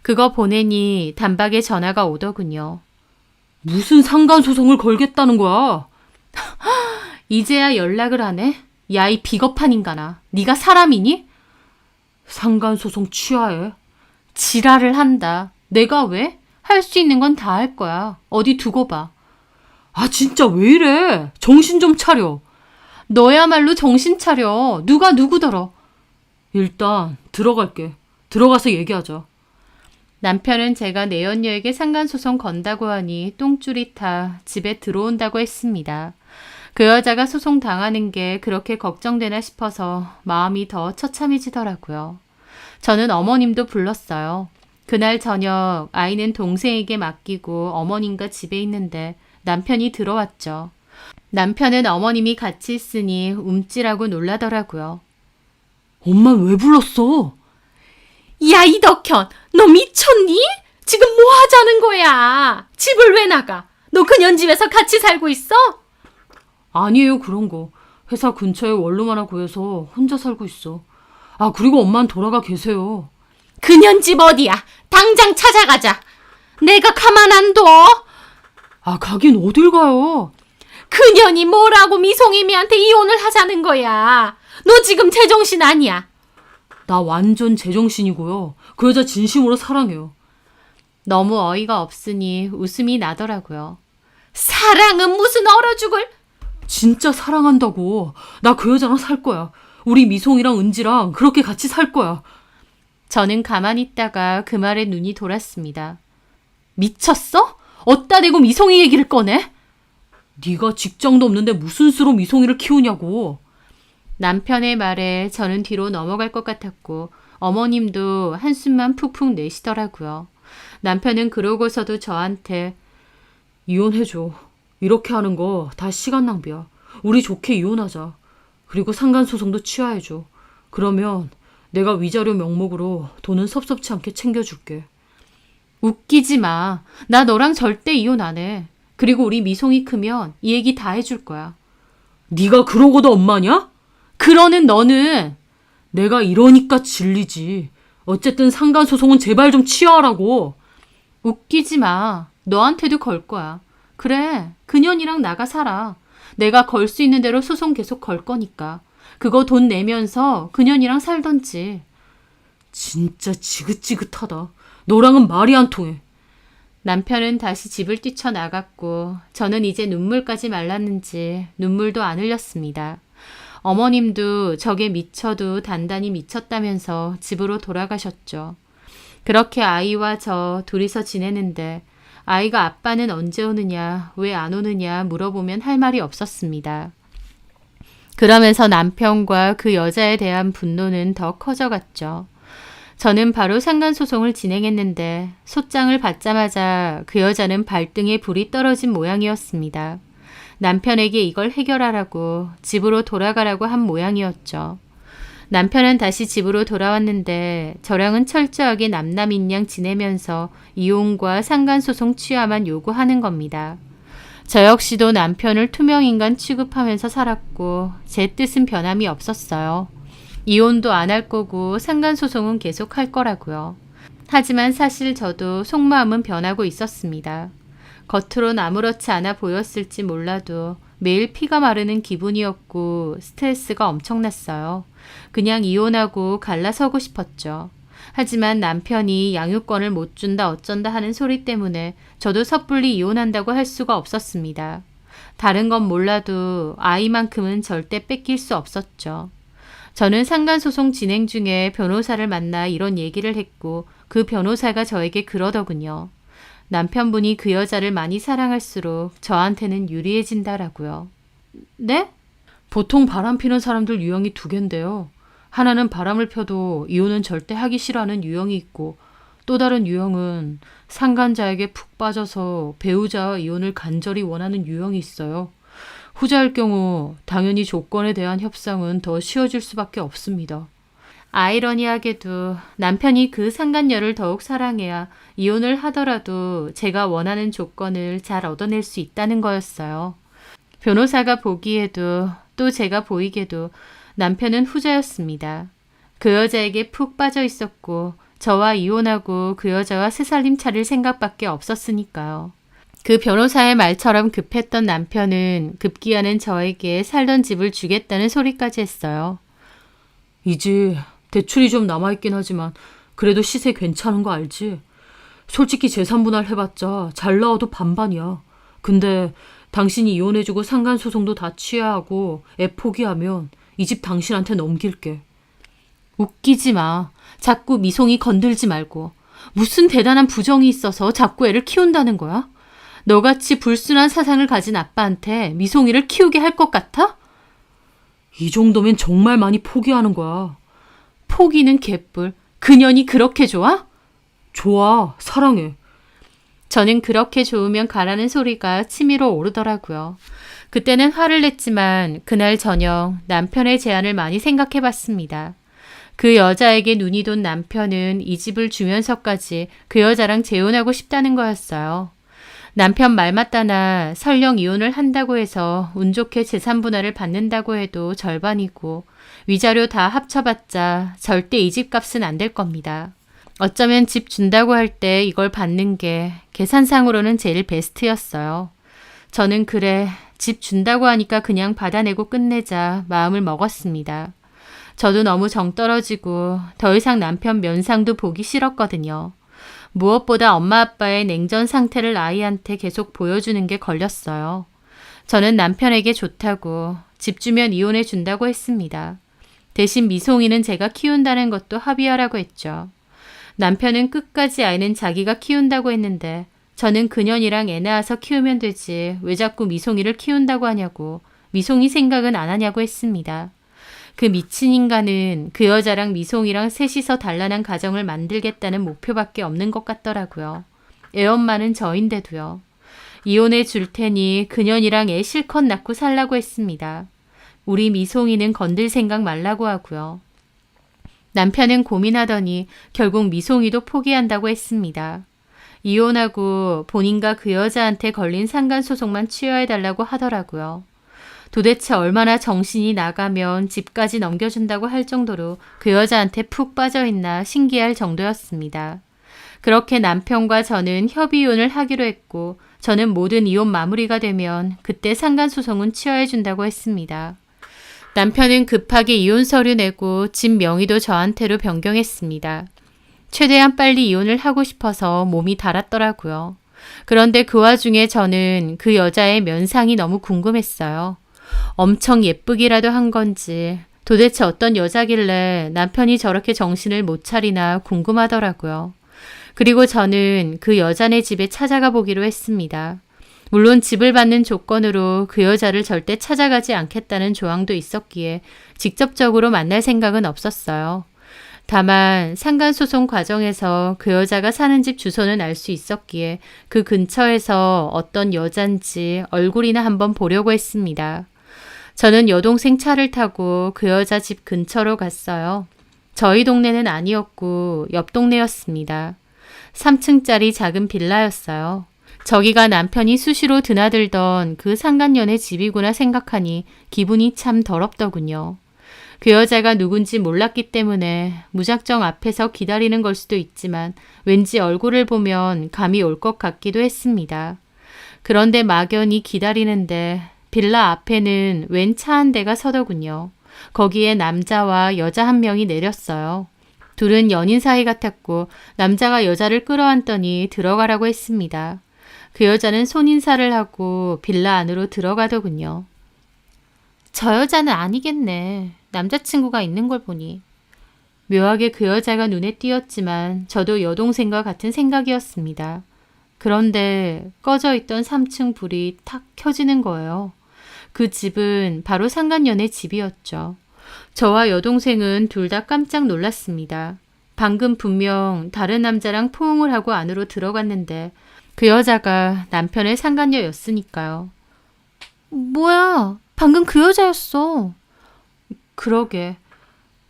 그거 보내니 단박에 전화가 오더군요. 무슨 상간소송을 걸겠다는 거야? 이제야 연락을 하네? 야, 이 비겁한 인간아. 네가 사람이니? 상간소송 취하해. 지랄을 한다. 내가 왜? 할 수 있는 건 다 할 거야. 어디 두고 봐. 아, 진짜 왜 이래? 정신 좀 차려. 너야말로 정신 차려. 누가 누구더러. 일단 들어갈게. 들어가서 얘기하자. 남편은 제가 내연녀에게 상간소송 건다고 하니 똥줄이 타 집에 들어온다고 했습니다. 그 여자가 소송 당하는 게 그렇게 걱정되나 싶어서 마음이 더 처참해지더라고요. 저는 어머님도 불렀어요. 그날 저녁 아이는 동생에게 맡기고 어머님과 집에 있는데 남편이 들어왔죠. 남편은 어머님이 같이 있으니 움찔하고 놀라더라고요. 엄마 왜 불렀어? 야, 이 덕현, 너 미쳤니? 지금 뭐 하자는 거야? 집을 왜 나가? 너 그년 집에서 같이 살고 있어? 아니에요, 그런 거. 회사 근처에 원룸 하나 구해서 혼자 살고 있어. 아, 그리고 엄마는 돌아가 계세요. 그년 집 어디야? 당장 찾아가자. 내가 가만 안 둬. 아, 가긴 어딜 가요? 그년이 뭐라고 미송이미한테 이혼을 하자는 거야. 너 지금 제정신 아니야. 나 완전 제정신이고요. 그 여자 진심으로 사랑해요. 너무 어이가 없으니 웃음이 나더라고요. 사랑은 무슨 얼어 죽을? 진짜 사랑한다고. 나 그 여자랑 살 거야. 우리 미송이랑 은지랑 그렇게 같이 살 거야. 저는 가만히 있다가 그 말에 눈이 돌았습니다. 미쳤어? 어디다 대고 미송이 얘기를 꺼내? 네가 직장도 없는데 무슨 수로 미송이를 키우냐고. 남편의 말에 저는 뒤로 넘어갈 것 같았고 어머님도 한숨만 푹푹 내시더라고요. 남편은 그러고서도 저한테 이혼해줘. 이렇게 하는 거 다 시간 낭비야. 우리 좋게 이혼하자. 그리고 상간소송도 취하해줘. 그러면 내가 위자료 명목으로 돈은 섭섭치 않게 챙겨줄게. 웃기지 마. 나 너랑 절대 이혼 안 해. 그리고 우리 미송이 크면 이 얘기 다 해줄 거야. 네가 그러고도 엄마냐? 그러는 너는. 내가 이러니까 질리지. 어쨌든 상간소송은 제발 좀 취하라고. 웃기지 마. 너한테도 걸 거야. 그래, 그년이랑 나가 살아. 내가 걸 수 있는 대로 소송 계속 걸 거니까. 그거 돈 내면서 그년이랑 살던지. 진짜 지긋지긋하다. 너랑은 말이 안 통해. 남편은 다시 집을 뛰쳐나갔고 저는 이제 눈물까지 말랐는지 눈물도 안 흘렸습니다. 어머님도 저게 미쳐도 단단히 미쳤다면서 집으로 돌아가셨죠. 그렇게 아이와 저 둘이서 지내는데 아이가 아빠는 언제 오느냐, 왜 안 오느냐 물어보면 할 말이 없었습니다. 그러면서 남편과 그 여자에 대한 분노는 더 커져갔죠. 저는 바로 상간소송을 진행했는데 소장을 받자마자 그 여자는 발등에 불이 떨어진 모양이었습니다. 남편에게 이걸 해결하라고 집으로 돌아가라고 한 모양이었죠. 남편은 다시 집으로 돌아왔는데 저랑은 철저하게 남남인 양 지내면서 이혼과 상간소송 취하만 요구하는 겁니다. 저 역시도 남편을 투명인간 취급하면서 살았고 제 뜻은 변함이 없었어요. 이혼도 안 할 거고 상간소송은 계속 할 거라고요. 하지만 사실 저도 속마음은 변하고 있었습니다. 겉으론 아무렇지 않아 보였을지 몰라도 매일 피가 마르는 기분이었고 스트레스가 엄청났어요. 그냥 이혼하고 갈라서고 싶었죠. 하지만 남편이 양육권을 못 준다 어쩐다 하는 소리 때문에 저도 섣불리 이혼한다고 할 수가 없었습니다. 다른 건 몰라도 아이만큼은 절대 뺏길 수 없었죠. 저는 상간소송 진행 중에 변호사를 만나 이런 얘기를 했고 그 변호사가 저에게 그러더군요. 남편분이 그 여자를 많이 사랑할수록 저한테는 유리해진다라고요. 네? 보통 바람 피는 사람들 유형이 두 개인데요. 하나는 바람을 펴도 이혼은 절대 하기 싫어하는 유형이 있고 또 다른 유형은 상간자에게 푹 빠져서 배우자와 이혼을 간절히 원하는 유형이 있어요. 후자일 경우 당연히 조건에 대한 협상은 더 쉬워질 수밖에 없습니다. 아이러니하게도 남편이 그 상간녀를 더욱 사랑해야 이혼을 하더라도 제가 원하는 조건을 잘 얻어낼 수 있다는 거였어요. 변호사가 보기에도 또 제가 보이게도 남편은 후자였습니다. 그 여자에게 푹 빠져 있었고 저와 이혼하고 그 여자와 새살림 차릴 생각밖에 없었으니까요. 그 변호사의 말처럼 급했던 남편은 급기야는 저에게 살던 집을 주겠다는 소리까지 했어요. 이 집 대출이 좀 남아있긴 하지만 그래도 시세 괜찮은 거 알지? 솔직히 재산 분할 해봤자 잘 나와도 반반이야. 근데 당신이 이혼해주고 상간소송도 다 취하하고 애 포기하면 이 집 당신한테 넘길게. 웃기지 마. 자꾸 미송이 건들지 말고. 무슨 대단한 부정이 있어서 자꾸 애를 키운다는 거야? 너같이 불순한 사상을 가진 아빠한테 미송이를 키우게 할 것 같아? 이 정도면 정말 많이 포기하는 거야. 포기는 개뿔. 그년이 그렇게 좋아? 좋아, 사랑해. 저는 그렇게 좋으면 가라는 소리가 치밀어 오르더라고요. 그때는 화를 냈지만 그날 저녁 남편의 제안을 많이 생각해 봤습니다. 그 여자에게 눈이 돈 남편은 이 집을 주면서까지 그 여자랑 재혼하고 싶다는 거였어요. 남편 말 맞다나 설령 이혼을 한다고 해서 운 좋게 재산 분할을 받는다고 해도 절반이고 위자료 다 합쳐봤자 절대 이 집 값은 안 될 겁니다. 어쩌면 집 준다고 할 때 이걸 받는 게 계산상으로는 제일 베스트였어요. 저는 그래, 집 준다고 하니까 그냥 받아내고 끝내자 마음을 먹었습니다. 저도 너무 정 떨어지고 더 이상 남편 면상도 보기 싫었거든요. 무엇보다 엄마 아빠의 냉전 상태를 아이한테 계속 보여주는 게 걸렸어요. 저는 남편에게 좋다고 집 주면 이혼해 준다고 했습니다. 대신 미송이는 제가 키운다는 것도 합의하라고 했죠. 남편은 끝까지 아이는 자기가 키운다고 했는데 저는 그년이랑 애 낳아서 키우면 되지 왜 자꾸 미송이를 키운다고 하냐고 미송이 생각은 안 하냐고 했습니다. 그 미친 인간은 그 여자랑 미송이랑 셋이서 단란한 가정을 만들겠다는 목표밖에 없는 것 같더라고요. 애엄마는 저인데도요. 이혼해 줄 테니 그년이랑 애 실컷 낳고 살라고 했습니다. 우리 미송이는 건들 생각 말라고 하고요. 남편은 고민하더니 결국 미송이도 포기한다고 했습니다. 이혼하고 본인과 그 여자한테 걸린 상간소송만 취하해달라고 하더라고요. 도대체 얼마나 정신이 나가면 집까지 넘겨준다고 할 정도로 그 여자한테 푹 빠져있나 신기할 정도였습니다. 그렇게 남편과 저는 협의이혼을 하기로 했고 저는 모든 이혼 마무리가 되면 그때 상간소송은 취하해준다고 했습니다. 남편은 급하게 이혼 서류 내고 집 명의도 저한테로 변경했습니다. 최대한 빨리 이혼을 하고 싶어서 몸이 달았더라고요. 그런데 그 와중에 저는 그 여자의 면상이 너무 궁금했어요. 엄청 예쁘기라도 한 건지 도대체 어떤 여자길래 남편이 저렇게 정신을 못 차리나 궁금하더라고요. 그리고 저는 그 여자네 집에 찾아가 보기로 했습니다. 물론 집을 받는 조건으로 그 여자를 절대 찾아가지 않겠다는 조항도 있었기에 직접적으로 만날 생각은 없었어요. 다만 상간소송 과정에서 그 여자가 사는 집 주소는 알 수 있었기에 그 근처에서 어떤 여잔지 얼굴이나 한번 보려고 했습니다. 저는 여동생 차를 타고 그 여자 집 근처로 갔어요. 저희 동네는 아니었고 옆 동네였습니다. 3층짜리 작은 빌라였어요. 저기가 남편이 수시로 드나들던 그 상간녀네 집이구나 생각하니 기분이 참 더럽더군요. 그 여자가 누군지 몰랐기 때문에 무작정 앞에서 기다리는 걸 수도 있지만 왠지 얼굴을 보면 감이 올 것 같기도 했습니다. 그런데 막연히 기다리는데 빌라 앞에는 웬 차 한 대가 서더군요. 거기에 남자와 여자 한 명이 내렸어요. 둘은 연인 사이 같았고 남자가 여자를 끌어안더니 들어가라고 했습니다. 그 여자는 손인사를 하고 빌라 안으로 들어가더군요. 저 여자는 아니겠네. 남자친구가 있는 걸 보니. 묘하게 그 여자가 눈에 띄었지만 저도 여동생과 같은 생각이었습니다. 그런데 꺼져 있던 3층 불이 탁 켜지는 거예요. 그 집은 바로 상간녀네 집이었죠. 저와 여동생은 둘 다 깜짝 놀랐습니다. 방금 분명 다른 남자랑 포옹을 하고 안으로 들어갔는데 그 여자가 남편의 상간녀였으니까요. 뭐야, 방금 그 여자였어. 그러게.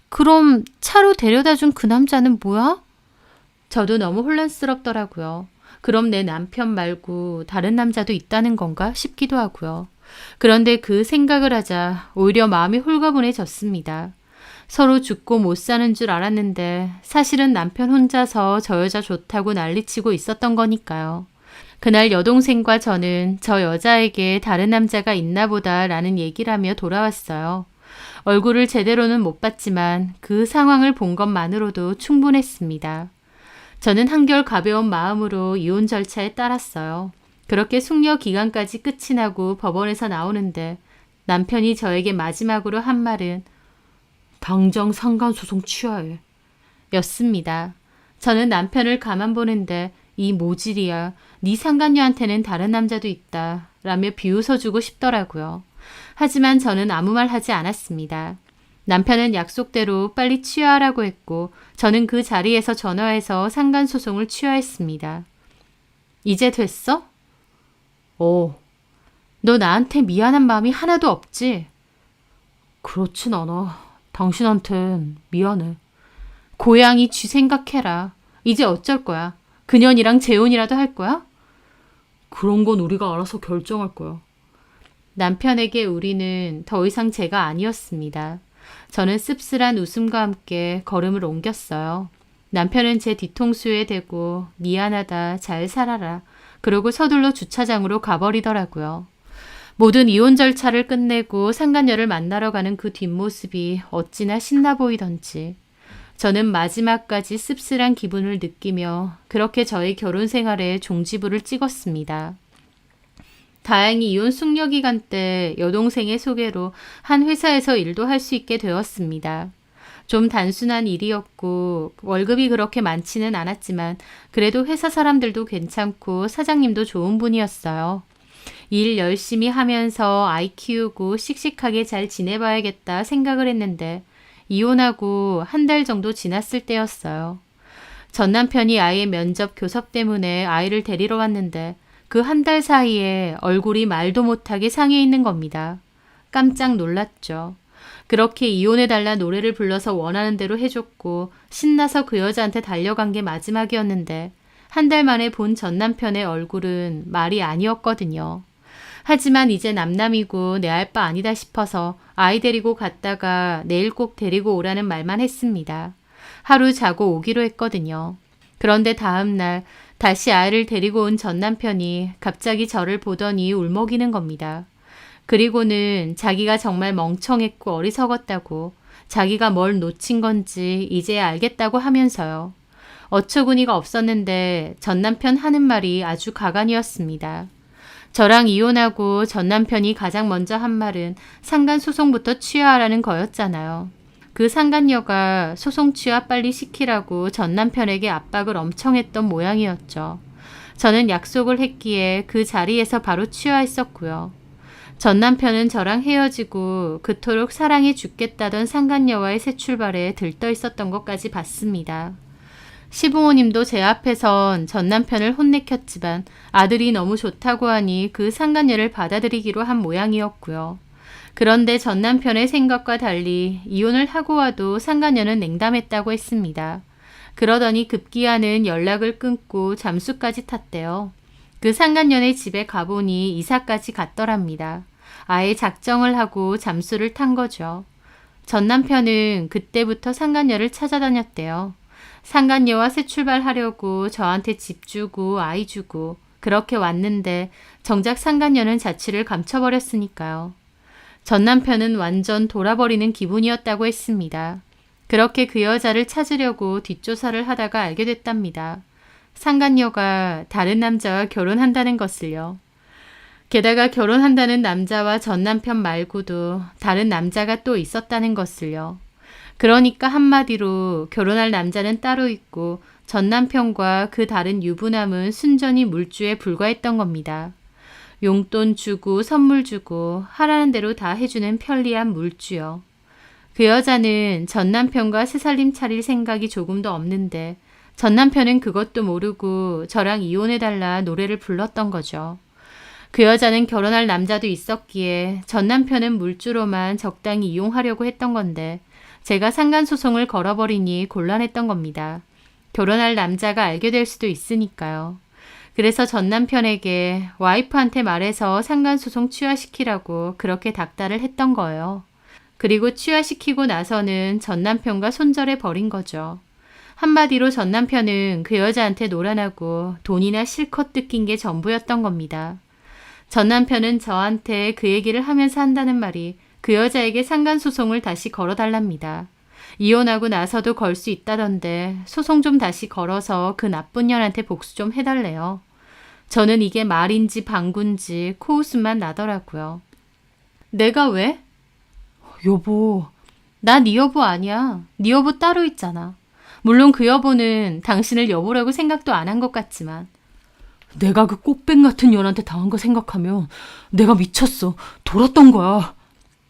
그럼 차로 데려다 준 그 남자는 뭐야? 저도 너무 혼란스럽더라고요. 그럼 내 남편 말고 다른 남자도 있다는 건가 싶기도 하고요. 그런데 그 생각을 하자 오히려 마음이 홀가분해졌습니다. 서로 죽고 못 사는 줄 알았는데 사실은 남편 혼자서 저 여자 좋다고 난리치고 있었던 거니까요. 그날 여동생과 저는 저 여자에게 다른 남자가 있나 보다라는 얘기를 하며 돌아왔어요. 얼굴을 제대로는 못 봤지만 그 상황을 본 것만으로도 충분했습니다. 저는 한결 가벼운 마음으로 이혼 절차에 따랐어요. 그렇게 숙려 기간까지 끝이 나고 법원에서 나오는데 남편이 저에게 마지막으로 한 말은 당장 상간소송 취하해. 였습니다. 저는 남편을 가만 보는데 이 모질이야. 네 상간녀한테는 다른 남자도 있다. 라며 비웃어주고 싶더라고요. 하지만 저는 아무 말 하지 않았습니다. 남편은 약속대로 빨리 취하하라고 했고 저는 그 자리에서 전화해서 상간소송을 취하했습니다. 이제 됐어? 너 나한테 미안한 마음이 하나도 없지? 그렇진 않아. 당신한텐 미안해. 고양이 쥐 생각해라. 이제 어쩔 거야? 그년이랑 재혼이라도 할 거야? 그런 건 우리가 알아서 결정할 거야. 남편에게 우리는 더 이상 제가 아니었습니다. 저는 씁쓸한 웃음과 함께 걸음을 옮겼어요. 남편은 제 뒤통수에 대고 미안하다, 잘 살아라. 그러고 서둘러 주차장으로 가버리더라고요. 모든 이혼 절차를 끝내고 상간녀를 만나러 가는 그 뒷모습이 어찌나 신나 보이던지. 저는 마지막까지 씁쓸한 기분을 느끼며 그렇게 저의 결혼 생활에 종지부를 찍었습니다. 다행히 이혼 숙려 기간 때 여동생의 소개로 한 회사에서 일도 할 수 있게 되었습니다. 좀 단순한 일이었고 월급이 그렇게 많지는 않았지만 그래도 회사 사람들도 괜찮고 사장님도 좋은 분이었어요. 일 열심히 하면서 아이 키우고 씩씩하게 잘 지내봐야겠다 생각을 했는데 이혼하고 한 달 정도 지났을 때였어요. 전 남편이 아이의 면접 교섭 때문에 아이를 데리러 왔는데 그 한 달 사이에 얼굴이 말도 못하게 상해 있는 겁니다. 깜짝 놀랐죠. 그렇게 이혼해달라 노래를 불러서 원하는 대로 해줬고 신나서 그 여자한테 달려간 게 마지막이었는데 한 달 만에 본 전 남편의 얼굴은 말이 아니었거든요. 하지만 이제 남남이고 내 알 바 아니다 싶어서 아이 데리고 갔다가 내일 꼭 데리고 오라는 말만 했습니다. 하루 자고 오기로 했거든요. 그런데 다음 날 다시 아이를 데리고 온 전 남편이 갑자기 저를 보더니 울먹이는 겁니다. 그리고는 자기가 정말 멍청했고 어리석었다고, 자기가 뭘 놓친 건지 이제야 알겠다고 하면서요. 어처구니가 없었는데 전 남편 하는 말이 아주 가관이었습니다. 저랑 이혼하고 전 남편이 가장 먼저 한 말은 상간 소송부터 취하하라는 거였잖아요. 그 상간녀가 소송 취하 빨리 시키라고 전 남편에게 압박을 엄청 했던 모양이었죠. 저는 약속을 했기에 그 자리에서 바로 취하했었고요. 전 남편은 저랑 헤어지고 그토록 사랑해 죽겠다던 상간녀와의 새 출발에 들떠 있었던 것까지 봤습니다. 시부모님도 제 앞에선 전 남편을 혼내켰지만 아들이 너무 좋다고 하니 그 상간녀를 받아들이기로 한 모양이었고요. 그런데 전 남편의 생각과 달리 이혼을 하고 와도 상간녀는 냉담했다고 했습니다. 그러더니 급기야는 연락을 끊고 잠수까지 탔대요. 그 상간녀네 집에 가보니 이사까지 갔더랍니다. 아예 작정을 하고 잠수를 탄 거죠. 전 남편은 그때부터 상간녀를 찾아다녔대요. 상간녀와 새 출발하려고 저한테 집 주고 아이 주고 그렇게 왔는데 정작 상간녀는 자취를 감춰버렸으니까요. 전 남편은 완전 돌아버리는 기분이었다고 했습니다. 그렇게 그 여자를 찾으려고 뒷조사를 하다가 알게 됐답니다. 상간녀가 다른 남자와 결혼한다는 것을요. 게다가 결혼한다는 남자와 전 남편 말고도 다른 남자가 또 있었다는 것을요. 그러니까 한마디로 결혼할 남자는 따로 있고 전 남편과 그 다른 유부남은 순전히 물주에 불과했던 겁니다. 용돈 주고 선물 주고 하라는 대로 다 해주는 편리한 물주요. 그 여자는 전 남편과 새살림 차릴 생각이 조금도 없는데 전 남편은 그것도 모르고 저랑 이혼해달라 노래를 불렀던 거죠. 그 여자는 결혼할 남자도 있었기에 전 남편은 물주로만 적당히 이용하려고 했던 건데 제가 상간소송을 걸어버리니 곤란했던 겁니다. 결혼할 남자가 알게 될 수도 있으니까요. 그래서 전 남편에게 와이프한테 말해서 상간소송 취하시키라고 그렇게 닥달을 했던 거예요. 그리고 취하시키고 나서는 전 남편과 손절해 버린 거죠. 한마디로 전 남편은 그 여자한테 노란하고 돈이나 실컷 뜯긴 게 전부였던 겁니다. 전 남편은 저한테 그 얘기를 하면서 한다는 말이 그 여자에게 상간소송을 다시 걸어달랍니다. 이혼하고 나서도 걸 수 있다던데 소송 좀 다시 걸어서 그 나쁜 년한테 복수 좀 해달래요. 저는 이게 말인지 방구인지 코웃음만 나더라고요. 내가 왜? 여보, 나 네 여보 아니야. 네 여보 따로 있잖아. 물론 그 여보는 당신을 여보라고 생각도 안 한 것 같지만 내가 그 꽃뱀 같은 년한테 당한 거 생각하면 내가 미쳤어. 돌았던 거야.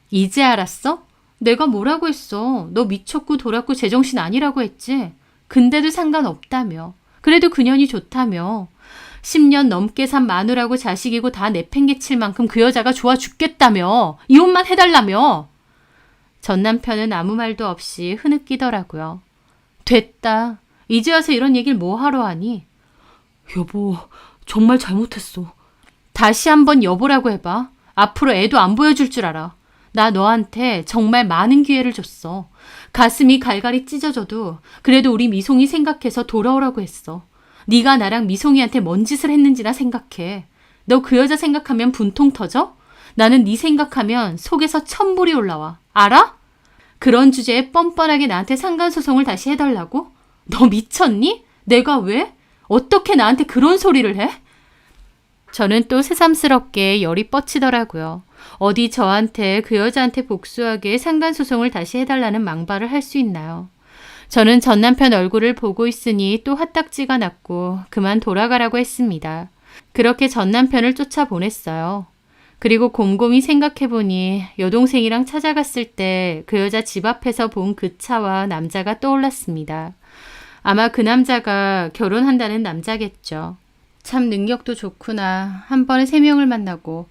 이제 알았어? 내가 뭐라고 했어. 너 미쳤고 돌았고 제정신 아니라고 했지. 근데도 상관없다며. 그래도 그년이 좋다며. 10년 넘게 산 마누라고 자식이고 다 내팽개칠 만큼 그 여자가 좋아 죽겠다며. 이혼만 해달라며. 전 남편은 아무 말도 없이 흐느끼더라고요. 됐다. 이제 와서 이런 얘기를 뭐하러 하니? 여보, 정말 잘못했어. 다시 한번 여보라고 해봐. 앞으로 애도 안 보여줄 줄 알아. 나 너한테 정말 많은 기회를 줬어. 가슴이 갈갈이 찢어져도 그래도 우리 미송이 생각해서 돌아오라고 했어. 네가 나랑 미송이한테 뭔 짓을 했는지나 생각해. 너 그 여자 생각하면 분통 터져? 나는 네 생각하면 속에서 천불이 올라와. 알아? 그런 주제에 뻔뻔하게 나한테 상간소송을 다시 해달라고? 너 미쳤니? 내가 왜? 어떻게 나한테 그런 소리를 해? 저는 또 새삼스럽게 열이 뻗치더라고요. 어디 저한테 그 여자한테 복수하게 상간소송을 다시 해달라는 망발을 할 수 있나요? 저는 전 남편 얼굴을 보고 있으니 또 화딱지가 났고 그만 돌아가라고 했습니다. 그렇게 전 남편을 쫓아보냈어요. 그리고 곰곰이 생각해보니 여동생이랑 찾아갔을 때 그 여자 집 앞에서 본 그 차와 남자가 떠올랐습니다. 아마 그 남자가 결혼한다는 남자겠죠. 참 능력도 좋구나. 한 번에 3명을 만나고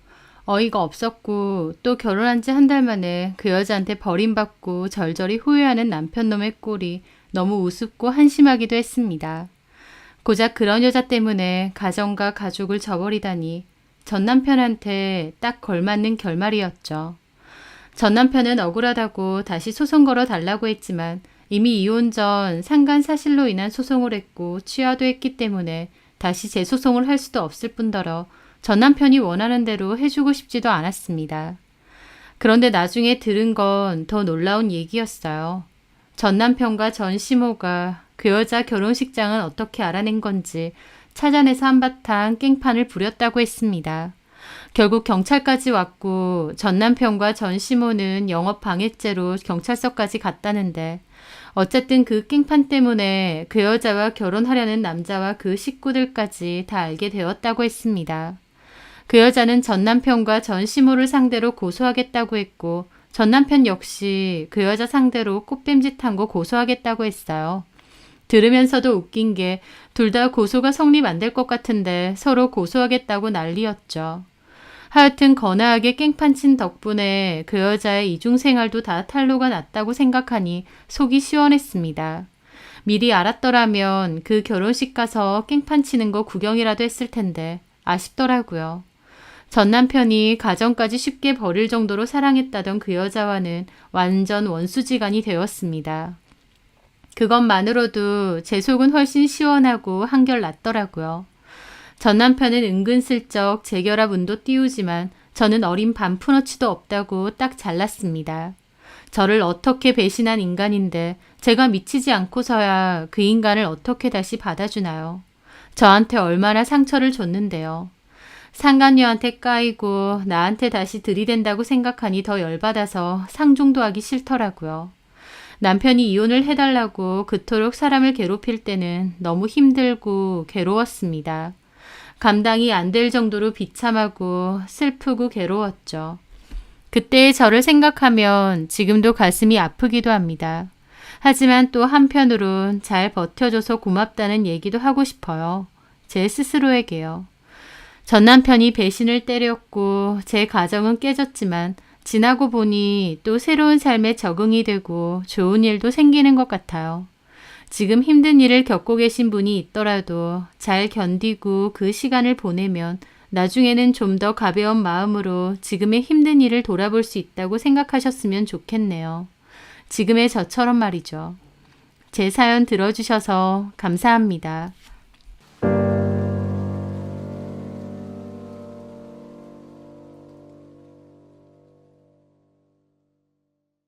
어이가 없었고 또 결혼한 지 한 달 만에 그 여자한테 버림받고 절절히 후회하는 남편놈의 꼴이 너무 우습고 한심하기도 했습니다. 고작 그런 여자 때문에 가정과 가족을 저버리다니 전 남편한테 딱 걸맞는 결말이었죠. 전 남편은 억울하다고 다시 소송 걸어 달라고 했지만 이미 이혼 전 상간 사실로 인한 소송을 했고 취하도 했기 때문에 다시 재소송을 할 수도 없을 뿐더러 전 남편이 원하는 대로 해주고 싶지도 않았습니다. 그런데 나중에 들은 건 더 놀라운 얘기였어요. 전 남편과 전 시모가 그 여자 결혼식장은 어떻게 알아낸 건지 찾아내서 한바탕 깽판을 부렸다고 했습니다. 결국 경찰까지 왔고 전 남편과 전 시모는 영업방해죄로 경찰서까지 갔다는데 어쨌든 그 깽판 때문에 그 여자와 결혼하려는 남자와 그 식구들까지 다 알게 되었다고 했습니다. 그 여자는 전 남편과 전 시모를 상대로 고소하겠다고 했고 전 남편 역시 그 여자 상대로 꽃뱀짓 한 거 고소하겠다고 했어요. 들으면서도 웃긴 게 둘 다 고소가 성립 안 될 것 같은데 서로 고소하겠다고 난리였죠. 하여튼 거나하게 깽판 친 덕분에 그 여자의 이중생활도 다 탄로가 났다고 생각하니 속이 시원했습니다. 미리 알았더라면 그 결혼식 가서 깽판 치는 거 구경이라도 했을 텐데 아쉽더라고요. 전 남편이 가정까지 쉽게 버릴 정도로 사랑했다던 그 여자와는 완전 원수지간이 되었습니다. 그것만으로도 제 속은 훨씬 시원하고 한결 낫더라고요. 전 남편은 은근슬쩍 재결합 운도 띄우지만 저는 어린 반푼어치도 없다고 딱 잘랐습니다. 저를 어떻게 배신한 인간인데 제가 미치지 않고서야 그 인간을 어떻게 다시 받아주나요? 저한테 얼마나 상처를 줬는데요. 상간녀한테 까이고 나한테 다시 들이댄다고 생각하니 더 열받아서 상종도 하기 싫더라고요. 남편이 이혼을 해달라고 그토록 사람을 괴롭힐 때는 너무 힘들고 괴로웠습니다. 감당이 안 될 정도로 비참하고 슬프고 괴로웠죠. 그때의 저를 생각하면 지금도 가슴이 아프기도 합니다. 하지만 또 한편으론 잘 버텨줘서 고맙다는 얘기도 하고 싶어요. 제 스스로에게요. 전 남편이 배신을 때렸고 제 가정은 깨졌지만 지나고 보니 또 새로운 삶에 적응이 되고 좋은 일도 생기는 것 같아요. 지금 힘든 일을 겪고 계신 분이 있더라도 잘 견디고 그 시간을 보내면 나중에는 좀 더 가벼운 마음으로 지금의 힘든 일을 돌아볼 수 있다고 생각하셨으면 좋겠네요. 지금의 저처럼 말이죠. 제 사연 들어주셔서 감사합니다.